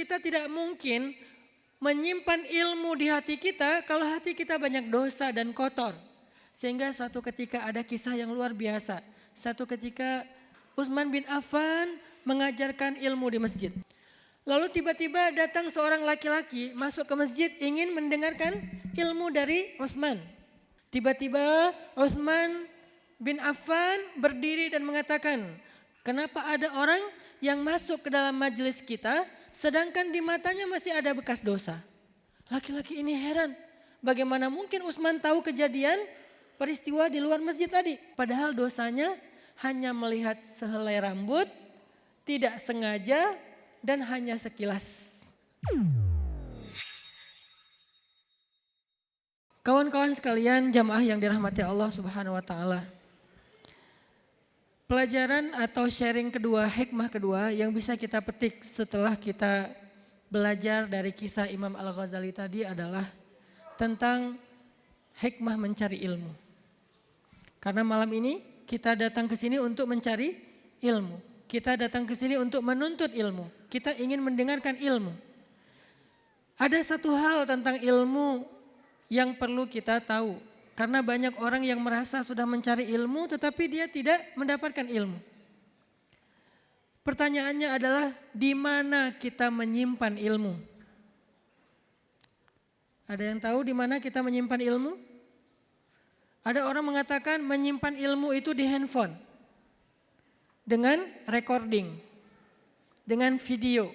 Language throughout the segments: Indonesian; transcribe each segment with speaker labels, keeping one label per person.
Speaker 1: kita tidak mungkin menyimpan ilmu di hati kita kalau hati kita banyak dosa dan kotor. Sehingga suatu ketika ada kisah yang luar biasa. Satu ketika Utsman bin Affan mengajarkan ilmu di masjid. Lalu tiba-tiba datang seorang laki-laki masuk ke masjid ingin mendengarkan ilmu dari Utsman. Tiba-tiba Utsman bin Affan berdiri dan mengatakan, kenapa ada orang yang masuk ke dalam majelis kita sedangkan di matanya masih ada bekas dosa. Laki-laki ini heran, bagaimana mungkin Utsman tahu kejadian peristiwa di luar masjid tadi. Padahal dosanya hanya melihat sehelai rambut, tidak sengaja dan hanya sekilas. Kawan-kawan sekalian, jamaah yang dirahmati Allah Subhanahu wa taala. Pelajaran atau sharing kedua, hikmah kedua yang bisa kita petik setelah kita belajar dari kisah Imam Al-Ghazali tadi adalah tentang hikmah mencari ilmu. Karena malam ini kita datang ke sini untuk mencari ilmu. Kita datang ke sini untuk menuntut ilmu. Kita ingin mendengarkan ilmu. Ada satu hal tentang ilmu yang perlu kita tahu. Karena banyak orang yang merasa sudah mencari ilmu tetapi dia tidak mendapatkan ilmu. Pertanyaannya adalah di mana kita menyimpan ilmu? Ada yang tahu di mana kita menyimpan ilmu? Ada orang mengatakan menyimpan ilmu itu di handphone. Dengan recording, dengan video,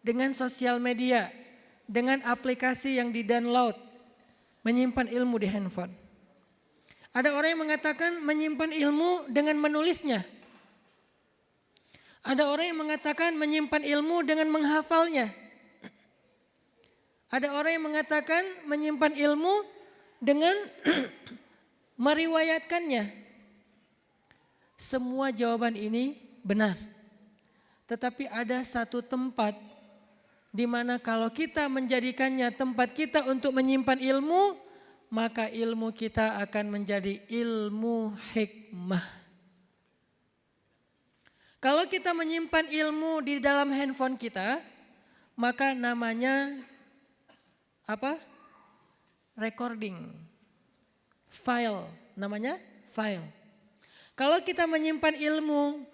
Speaker 1: dengan sosial media, dengan aplikasi yang di-download, menyimpan ilmu di handphone. Ada orang yang mengatakan menyimpan ilmu dengan menulisnya. Ada orang yang mengatakan menyimpan ilmu dengan menghafalnya. Ada orang yang mengatakan menyimpan ilmu dengan meriwayatkannya. Semua jawaban ini benar. Tetapi ada satu tempat di mana kalau kita menjadikannya tempat kita untuk menyimpan ilmu, maka ilmu kita akan menjadi ilmu hikmah. Kalau kita menyimpan ilmu di dalam handphone kita, maka namanya apa? Recording. File, namanya file. Kalau kita menyimpan ilmu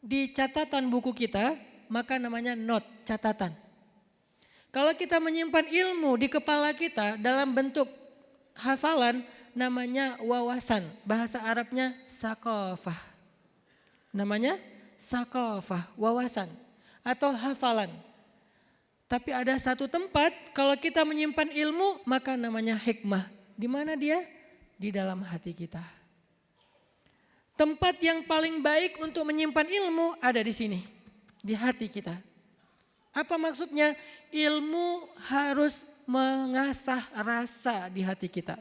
Speaker 1: di catatan buku kita, maka namanya note, catatan. Kalau kita menyimpan ilmu di kepala kita dalam bentuk hafalan, namanya wawasan. Bahasa Arabnya sakofah. Namanya sakofah, wawasan atau hafalan. Tapi ada satu tempat kalau kita menyimpan ilmu, maka namanya hikmah. Di mana dia? Di dalam hati kita. Tempat yang paling baik untuk menyimpan ilmu ada di sini, di hati kita. Apa maksudnya? Ilmu harus mengasah rasa di hati kita.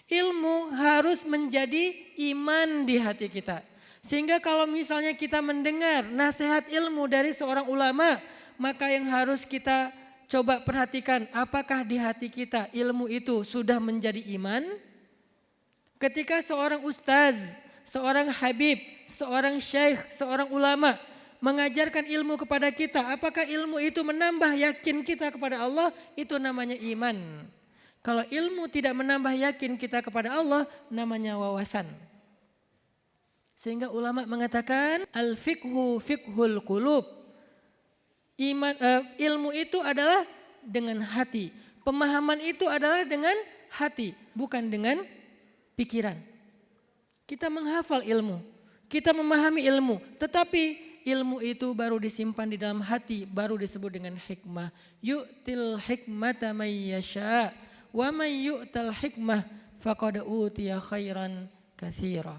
Speaker 1: Ilmu harus menjadi iman di hati kita. Sehingga kalau misalnya kita mendengar nasihat ilmu dari seorang ulama, maka yang harus kita coba perhatikan apakah di hati kita ilmu itu sudah menjadi iman? Ketika seorang ustaz, seorang habib, seorang syekh, seorang ulama mengajarkan ilmu kepada kita, apakah ilmu itu menambah yakin kita kepada Allah? Itu namanya iman. Kalau ilmu tidak menambah yakin kita kepada Allah, namanya wawasan. Sehingga ulama mengatakan al-fiqhu fiqhul qulub. Ilmu itu adalah dengan hati. Pemahaman itu adalah dengan hati, bukan dengan pikiran. Kita menghafal ilmu, kita memahami ilmu, tetapi ilmu itu baru disimpan di dalam hati, baru disebut dengan hikmah. Yu'til hikmata may yasha wa may yu'tal hikmah faqad utiya khairan katsira.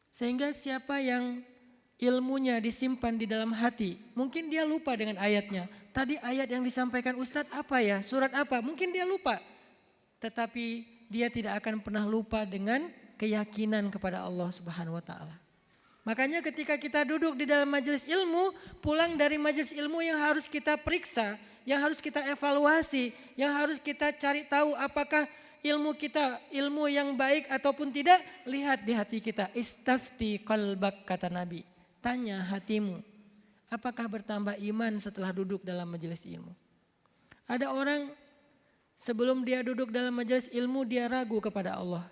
Speaker 1: Sehingga siapa yang ilmunya disimpan di dalam hati, mungkin dia lupa dengan ayatnya. Tadi ayat yang disampaikan Ustadz apa ya, surat apa, mungkin dia lupa. Tetapi dia tidak akan pernah lupa dengan keyakinan kepada Allah Subhanahu wa taala. Makanya ketika kita duduk di dalam majelis ilmu, pulang dari majelis ilmu yang harus kita periksa, yang harus kita evaluasi, yang harus kita cari tahu apakah ilmu kita ilmu yang baik ataupun tidak, lihat di hati kita. Istafti qalbak, kata Nabi. Tanya hatimu, Apakah bertambah iman setelah duduk dalam majelis ilmu? Ada orang sebelum dia duduk dalam majelis ilmu dia ragu kepada Allah.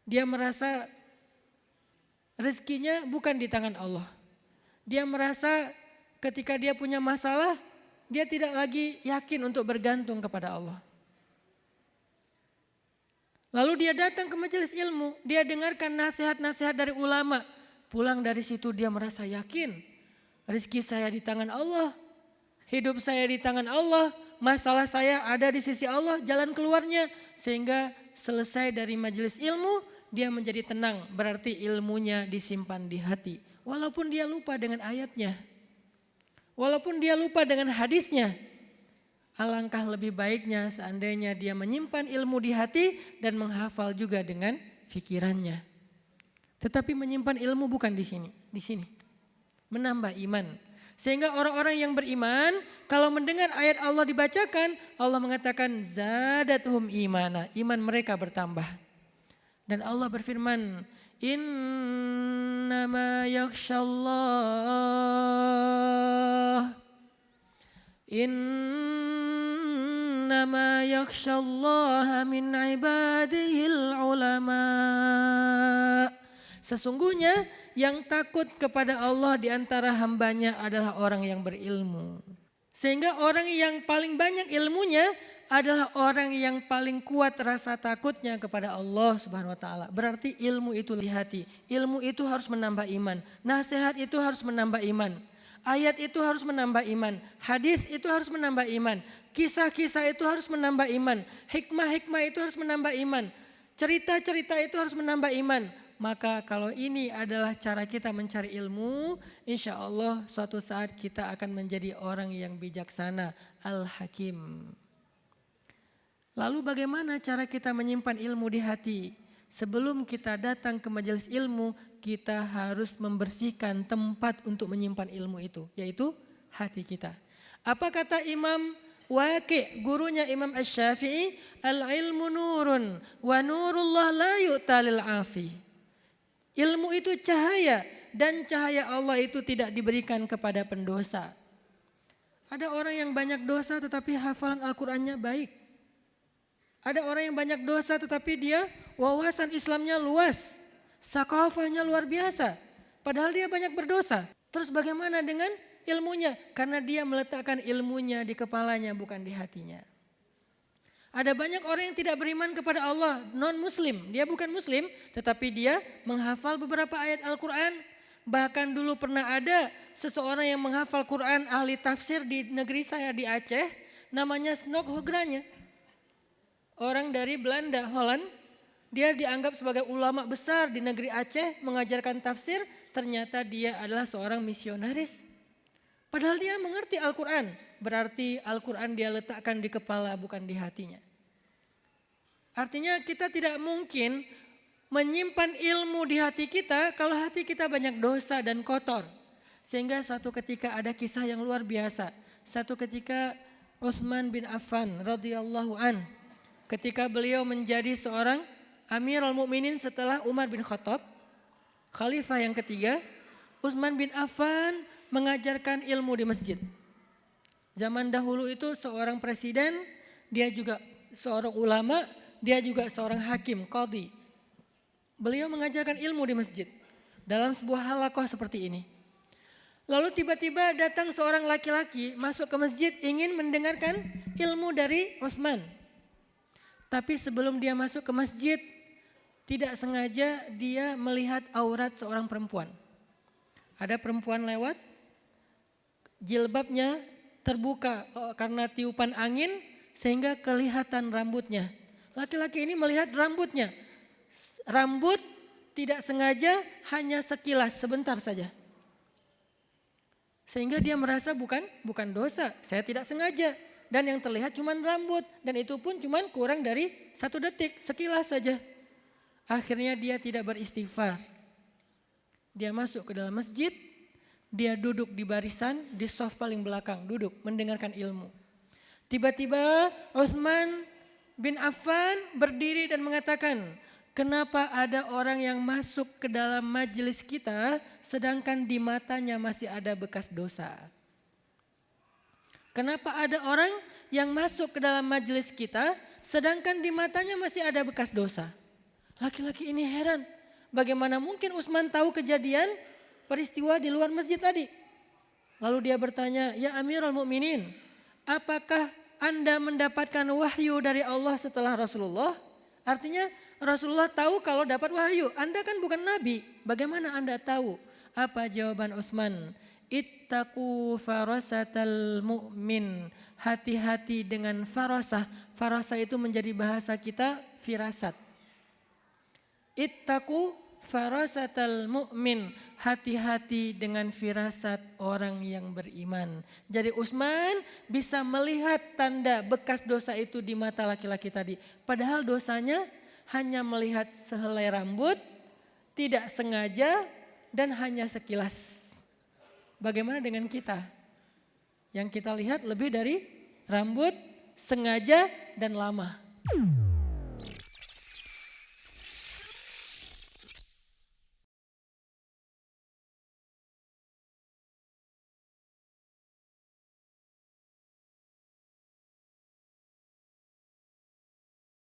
Speaker 1: Dia merasa rezekinya bukan di tangan Allah. Dia merasa ketika dia punya masalah, dia tidak lagi yakin untuk bergantung kepada Allah. Lalu dia datang ke majelis ilmu, dia dengarkan nasihat-nasihat dari ulama. Pulang dari situ dia merasa yakin, rezeki saya di tangan Allah, hidup saya di tangan Allah, masalah saya ada di sisi Allah, jalan keluarnya. Sehingga selesai dari majelis ilmu, dia menjadi tenang, berarti ilmunya disimpan di hati. Walaupun dia lupa dengan ayatnya, walaupun dia lupa dengan hadisnya. Alangkah lebih baiknya seandainya dia menyimpan ilmu di hati dan menghafal juga dengan fikirannya. Tetapi menyimpan ilmu bukan di sini. Menambah iman. Sehingga orang-orang yang beriman kalau mendengar ayat Allah dibacakan, Allah mengatakan zadatuhum imana, iman mereka bertambah. Dan Allah berfirman, innama yakhshallaha min ibadihil ulama. Sesungguhnya yang takut kepada Allah di antara hambanya adalah orang yang berilmu. Sehingga orang yang paling banyak ilmunya adalah orang yang paling kuat rasa takutnya kepada Allah Subhanahu wa taala. Berarti ilmu itu di hati. Ilmu itu harus menambah iman. Nasihat itu harus menambah iman. Ayat itu harus menambah iman. Hadis itu harus menambah iman. Kisah-kisah itu harus menambah iman. Hikmah-hikmah itu harus menambah iman. Cerita-cerita itu harus menambah iman. Maka kalau ini adalah cara kita mencari ilmu, insya Allah suatu saat kita akan menjadi orang yang bijaksana, al-hakim. Lalu bagaimana cara kita menyimpan ilmu di hati? Sebelum kita datang ke majelis ilmu, kita harus membersihkan tempat untuk menyimpan ilmu itu, yaitu hati kita. Apa kata Imam Waqi', gurunya Imam Asy-Syafi'i, al-ilmu nurun wa nurullah la yu'ta lil 'asi. Ilmu itu cahaya dan cahaya Allah itu tidak diberikan kepada pendosa. Ada orang yang banyak dosa tetapi hafalan Al-Qur'annya baik. Ada orang yang banyak dosa tetapi dia wawasan Islamnya luas. Sakofahnya luar biasa. Padahal dia banyak berdosa. Terus bagaimana dengan ilmunya? Karena dia meletakkan ilmunya di kepalanya bukan di hatinya. Ada banyak orang yang tidak beriman kepada Allah, non-muslim. Dia bukan muslim, tetapi dia menghafal beberapa ayat Al-Quran. Bahkan dulu pernah ada seseorang yang menghafal Quran, ahli tafsir di negeri saya di Aceh. Namanya Snok Hogranya. Orang dari Belanda, Holland. Dia dianggap sebagai ulama besar di negeri Aceh, mengajarkan tafsir. Ternyata dia adalah seorang misionaris. Padahal dia mengerti Al-Quran. Berarti Al-Quran dia letakkan di kepala bukan di hatinya. Artinya kita tidak mungkin menyimpan ilmu di hati kita kalau hati kita banyak dosa dan kotor. Sehingga suatu ketika ada kisah yang luar biasa. Satu ketika Utsman bin Affan radhiyallahu an, ketika beliau menjadi seorang Amirul Mukminin setelah Umar bin Khattab, khalifah yang ketiga, Utsman bin Affan mengajarkan ilmu di masjid. Zaman dahulu itu seorang presiden, dia juga seorang ulama, dia juga seorang hakim, qadhi. Beliau mengajarkan ilmu di masjid dalam sebuah halaqah seperti ini. Lalu tiba-tiba datang seorang laki-laki masuk ke masjid ingin mendengarkan ilmu dari Utsman. Tapi sebelum dia masuk ke masjid, tidak sengaja dia melihat aurat seorang perempuan. Ada perempuan lewat, jilbabnya terbuka karena tiupan angin sehingga kelihatan rambutnya. Laki-laki ini melihat rambutnya. Rambut tidak sengaja hanya sekilas sebentar saja. Sehingga dia merasa bukan dosa, saya tidak sengaja. Dan yang terlihat cuma rambut dan itu pun cuma kurang dari 1 detik, sekilas saja. Akhirnya dia tidak beristighfar. Dia masuk ke dalam masjid. Dia duduk di barisan, di soft paling belakang, duduk mendengarkan ilmu. Tiba-tiba Utsman bin Affan berdiri dan mengatakan, Kenapa ada orang yang masuk ke dalam majelis kita sedangkan di matanya masih ada bekas dosa? Kenapa ada orang yang masuk ke dalam majelis kita sedangkan di matanya masih ada bekas dosa? Laki-laki ini heran, bagaimana mungkin Utsman tahu kejadian peristiwa di luar masjid tadi? Lalu dia bertanya, "Ya Amirul Mukminin, apakah Anda mendapatkan wahyu dari Allah setelah Rasulullah?" Artinya Rasulullah tahu kalau dapat wahyu. Anda kan bukan nabi. Bagaimana Anda tahu? Apa jawaban Utsman? Ittaqu farasatal mu'min. Hati-hati dengan farasah. Farasah itu menjadi bahasa kita firasat. Ittaqu farasatal mu'min. Hati-hati dengan firasat orang yang beriman. Jadi Utsman bisa melihat tanda bekas dosa itu di mata laki-laki tadi. Padahal dosanya hanya melihat sehelai rambut, tidak sengaja dan hanya sekilas. Bagaimana dengan kita? Yang kita lihat lebih dari rambut, sengaja dan lama.